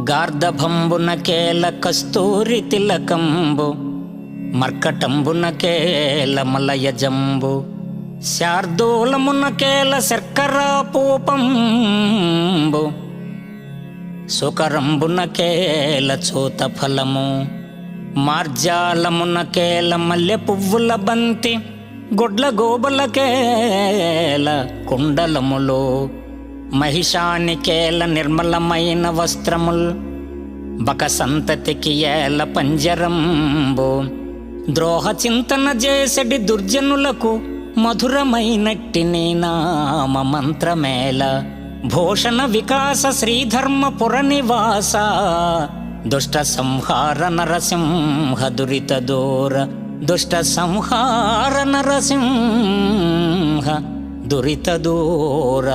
గార్ధభంబున కేల కస్తూరి తిలకంబు, మర్కటంబున కేల మలయజంబు, శార్దూలమున కేల శర్కరా పూపంబు, సుకరంబున కేల చూత ఫలము, మార్జాలమున కేల మల్లె పువ్వుల బంతి, గొడ్ల గోబల కేల కుండలములు, మహిషానికేల నిర్మలమైన వస్త్రముల్, బక సంతతికి ఏల పంజరంబు, ద్రోహ చింతన చేసడి దుర్జనులకు మధురమైనట్టి నీ నామ మంత్రమేల, భూషణ వికాస శ్రీధర్మపుర నివాస, దుష్ట సంహార నరసింహ దురిత దూర, దుష్ట సంహార నరసింహ దురిత దూర.